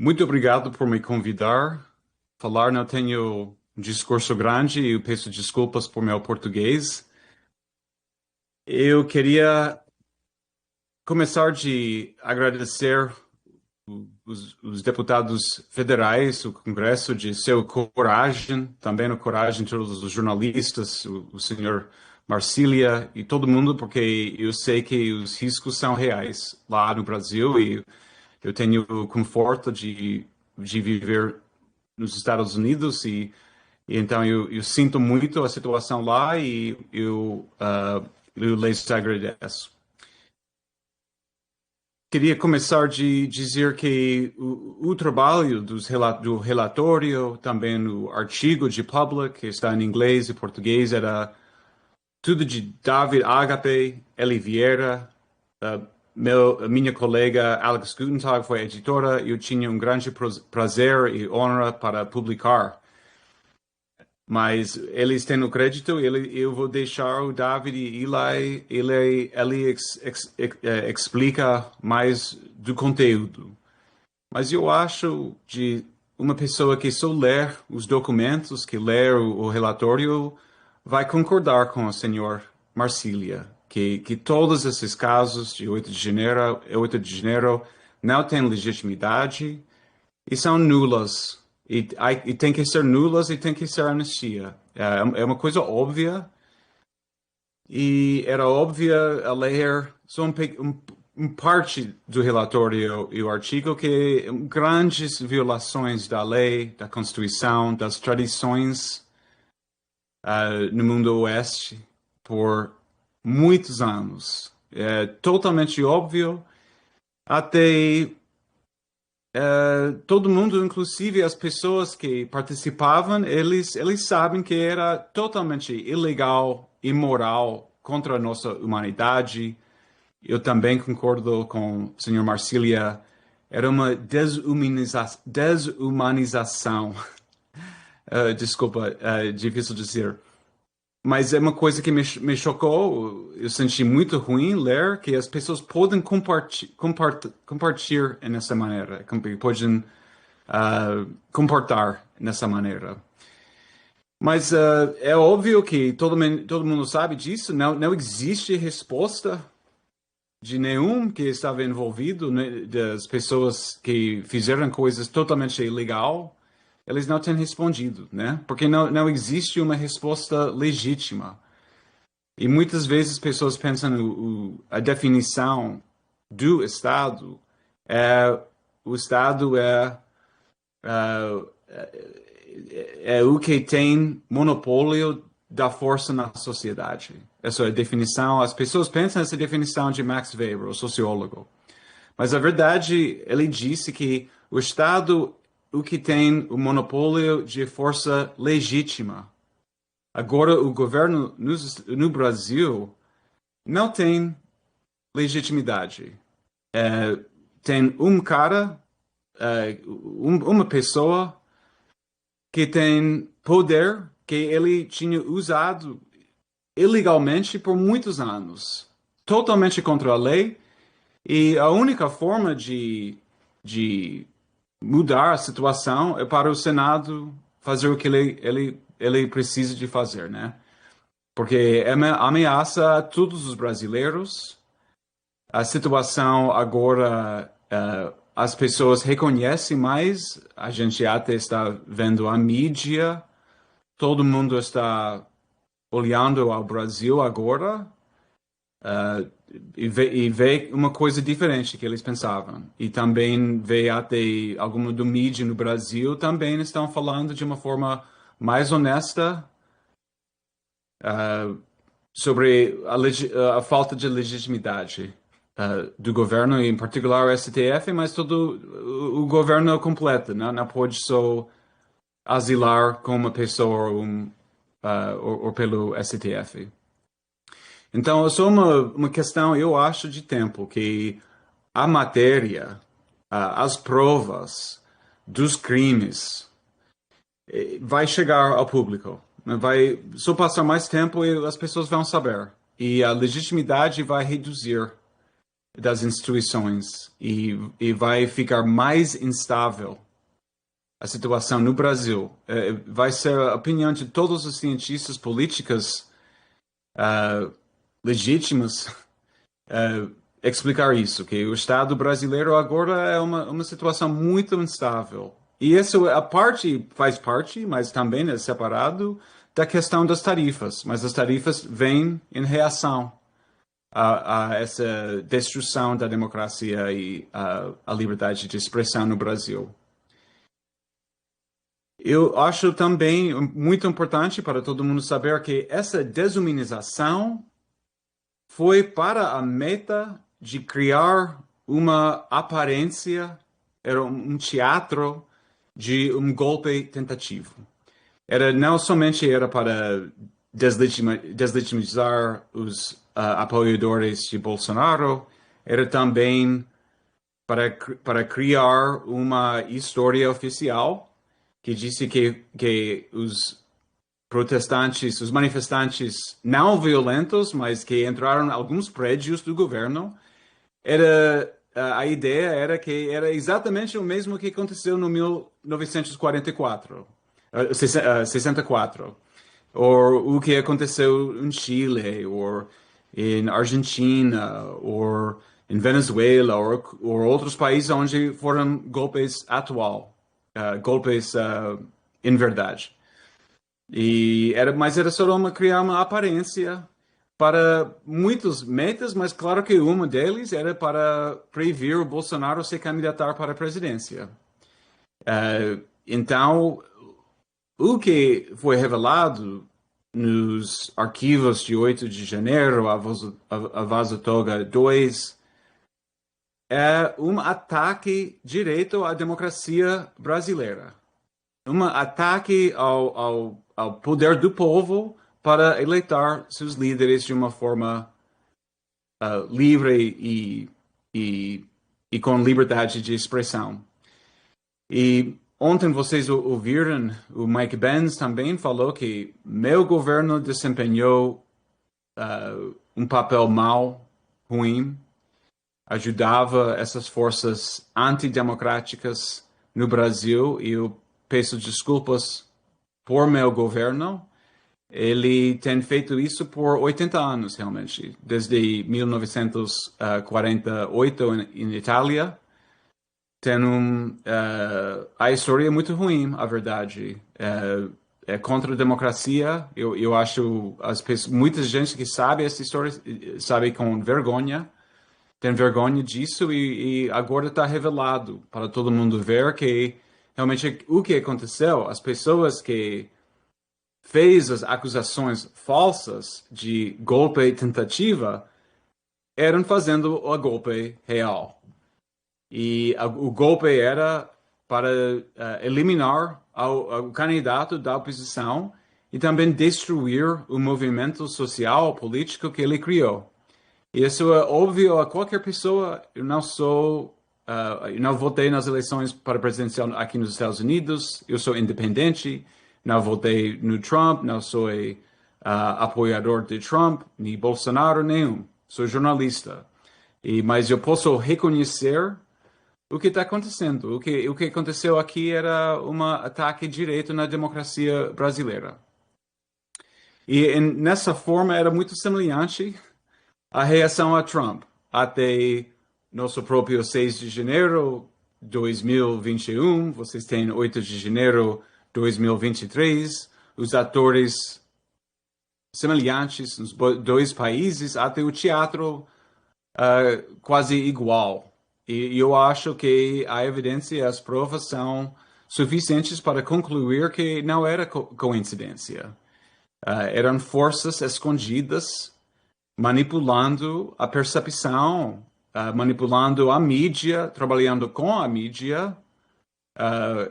Muito obrigado por me convidar. Falar não tenho um discurso grande e eu peço desculpas por meu português. Eu queria começar de agradecer os deputados federais, o Congresso, de seu coragem, também a coragem de todos os jornalistas, o senhor Marcília e todo mundo, porque eu sei que os riscos são reais lá no Brasil e eu tenho o conforto de viver nos Estados Unidos e então eu sinto muito a situação lá e eu lhes agradeço. Queria começar de dizer que o trabalho do relatório, também o artigo de Public, que está em inglês e português, era tudo de David Agape, Eli Vieira, a minha colega Alex Gutentag foi editora e eu tinha um grande prazer e honra para publicar. Mas eles têm o crédito, eu vou deixar o David ir lá e ele explica mais do conteúdo. Mas eu acho de uma pessoa que só ler os documentos, que ler o relatório, vai concordar com o senhor Marcília, que todos esses casos de 8 de janeiro não têm legitimidade e são nulas. E tem que ser nulas e tem que ser anistia. É uma coisa óbvia e era óbvia a ler só um parte do relatório e o artigo que grandes violações da lei, da Constituição, das tradições no mundo oeste por muitos anos. É totalmente óbvio até todo mundo, inclusive as pessoas que participavam, eles sabem que era totalmente ilegal, imoral, contra a nossa humanidade. Eu também concordo com o senhor Marcília. Era uma desumanização. Desculpa, difícil dizer. Mas é uma coisa que me chocou. Eu senti muito ruim ler que as pessoas podem compartilhar nessa maneira, podem comportar nessa maneira. Mas é óbvio que todo mundo sabe disso. Não existe resposta de nenhum que estava envolvido, né, das pessoas que fizeram coisas totalmente ilegal. Eles não têm respondido, né? Porque não existe uma resposta legítima. E muitas vezes as pessoas pensam a definição do Estado é o Estado é o que tem monopólio da força na sociedade. Essa é a definição. As pessoas pensam essa definição de Max Weber, o sociólogo. Mas a verdade, ele disse que o Estado o que tem o monopólio de força legítima. Agora, o governo no Brasil não tem legitimidade. Tem um cara, uma pessoa que tem poder que ele tinha usado ilegalmente por muitos anos, totalmente contra a lei, e a única forma de mudar a situação é para o Senado fazer o que ele precisa de fazer, né? Porque ameaça a todos os brasileiros. A situação agora, as pessoas reconhecem mais, a gente até está vendo a mídia, todo mundo está olhando ao Brasil agora, e vê uma coisa diferente que eles pensavam. E também vê até alguma do mídia no Brasil também estão falando de uma forma mais honesta sobre a falta de legitimidade do governo, em particular o STF, mas todo o governo completo, né? Não pode só asilar com uma pessoa ou pelo STF. Então, é só uma questão, eu acho, de tempo, que a matéria, as provas dos crimes vai chegar ao público. Vai só passar mais tempo e as pessoas vão saber. E a legitimidade vai reduzir. das instituições e vai ficar mais instável a situação no Brasil. Vai ser a opinião de todos os cientistas políticos legítimos explicar isso, que o Estado brasileiro agora é uma situação muito instável. E isso faz parte, mas também é separado da questão das tarifas. Mas as tarifas vêm em reação a essa destruição da democracia e a liberdade de expressão no Brasil. Eu acho também muito importante para todo mundo saber que essa desumanização foi para a meta de criar uma aparência, era um teatro de um golpe tentativo. Não somente era para deslegitimizar os apoiadores de Bolsonaro, era também para criar uma história oficial que disse que os protestantes, os manifestantes não violentos, mas que entraram em alguns prédios do governo, a ideia era que era exatamente o mesmo que aconteceu no 1944, 64, ou o que aconteceu em Chile, ou em Argentina, ou em Venezuela, ou outros países onde foram golpes golpes em verdade. Mas era só criar uma aparência para muitos metas, mas claro que uma deles era para prever o Bolsonaro se candidatar para a presidência. Então, o que foi revelado nos arquivos de 8 de janeiro, a Vaza Toga 2, é um ataque direto à democracia brasileira. Um ataque ao poder do povo para eleitar seus líderes de uma forma livre e com liberdade de expressão. E ontem vocês ouviram, o Mike Benz também falou que meu governo desempenhou um papel mau, ruim, ajudava essas forças antidemocráticas no Brasil e eu peço desculpas por meu governo. Ele tem feito isso por 80 anos, realmente. Desde 1948 em Itália. A história é muito ruim, a verdade. É contra a democracia. Eu acho muita gente que sabe essa história sabe com vergonha. Tem vergonha disso e agora está revelado para todo mundo ver que realmente o que aconteceu, as pessoas que fez as acusações falsas de golpe tentativa eram fazendo o golpe real. E o golpe era para eliminar o candidato da oposição e também destruir o movimento social, político que ele criou. Isso é óbvio a qualquer pessoa. Eu não votei nas eleições para presidencial aqui nos Estados Unidos. Eu sou independente. Não votei no Trump. Não sou apoiador de Trump, nem Bolsonaro, nenhum. Sou jornalista. Mas eu posso reconhecer o que está acontecendo. O que aconteceu aqui era um ataque direto na democracia brasileira. E nessa forma era muito semelhante a reação a Trump. Até nosso próprio 6 de janeiro de 2021, vocês têm 8 de janeiro de 2023, os atores semelhantes nos dois países, até o teatro quase igual. E eu acho que a evidência e as provas são suficientes para concluir que não era coincidência. Eram forças escondidas manipulando a percepção, manipulando a mídia, trabalhando com a mídia,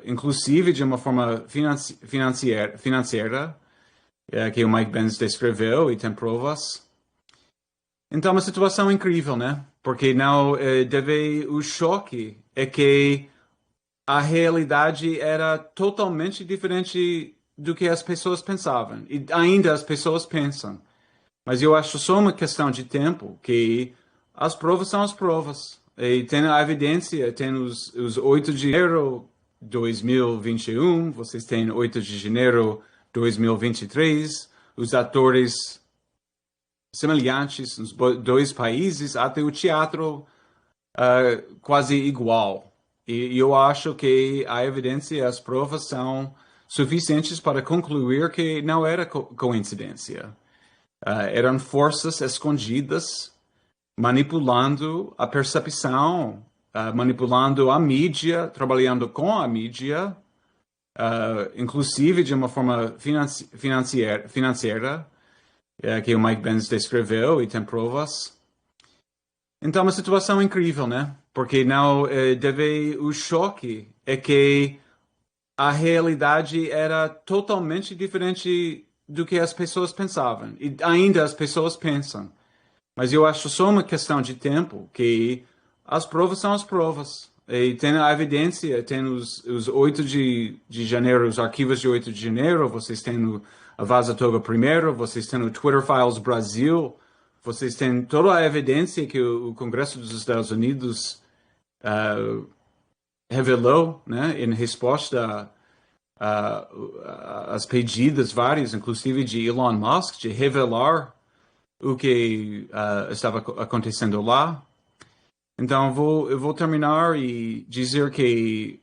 inclusive de uma forma financeira, que o Mike Benz descreveu e tem provas. Então, é uma situação incrível, né? Porque não o choque é que a realidade era totalmente diferente do que as pessoas pensavam. E ainda as pessoas pensam. Mas eu acho só uma questão de tempo que as provas são as provas. E tem a evidência, tem os 8 de janeiro de 2021, vocês têm 8 de janeiro de 2023, os atores semelhantes nos dois países, até o teatro quase igual. E eu acho que a evidência e as provas são suficientes para concluir que não era coincidência. Eram forças escondidas manipulando a percepção, manipulando a mídia, trabalhando com a mídia, inclusive de uma forma financeira, que o Mike Benz descreveu e tem provas. Então, é uma situação incrível, né? Porque não deve o choque é que a realidade era totalmente diferente do que as pessoas pensavam. E ainda as pessoas pensam. Mas eu acho só uma questão de tempo, que as provas são as provas. E tem a evidência, tem os 8 de janeiro, os arquivos de 8 de janeiro, vocês têm a Vaza Toga primeiro, vocês têm o Twitter Files Brasil, vocês têm toda a evidência que o Congresso dos Estados Unidos revelou, né, em resposta às pedidos vários, inclusive de Elon Musk, de revelar o que estava acontecendo lá. Então, eu vou terminar e dizer que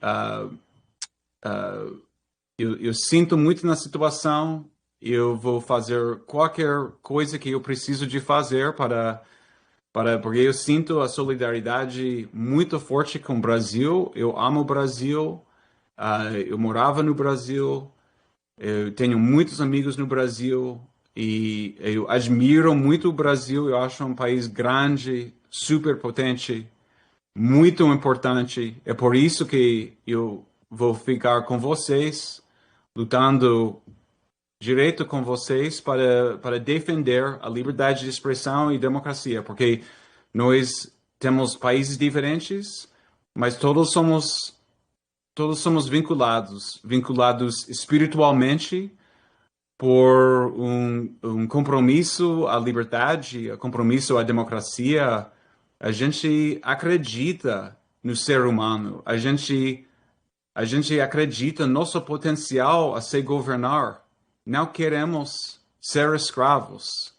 eu sinto muito na situação. Eu vou fazer qualquer coisa que eu preciso de fazer porque eu sinto a solidariedade muito forte com o Brasil. Eu amo o Brasil. Eu morava no Brasil. Eu tenho muitos amigos no Brasil. E eu admiro muito o Brasil. Eu acho um país grande, super potente, muito importante. É por isso que eu vou ficar com vocês, lutando direito com vocês para defender a liberdade de expressão e democracia, porque nós temos países diferentes, mas todos somos vinculados espiritualmente por um compromisso à liberdade, um compromisso à democracia. A gente acredita no ser humano, a gente acredita no nosso potencial a se governar. Não queremos ser escravos.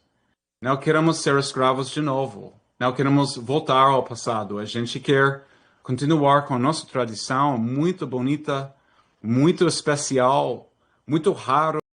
Não queremos ser escravos de novo. Não queremos voltar ao passado. A gente quer continuar com a nossa tradição muito bonita, muito especial, muito raro.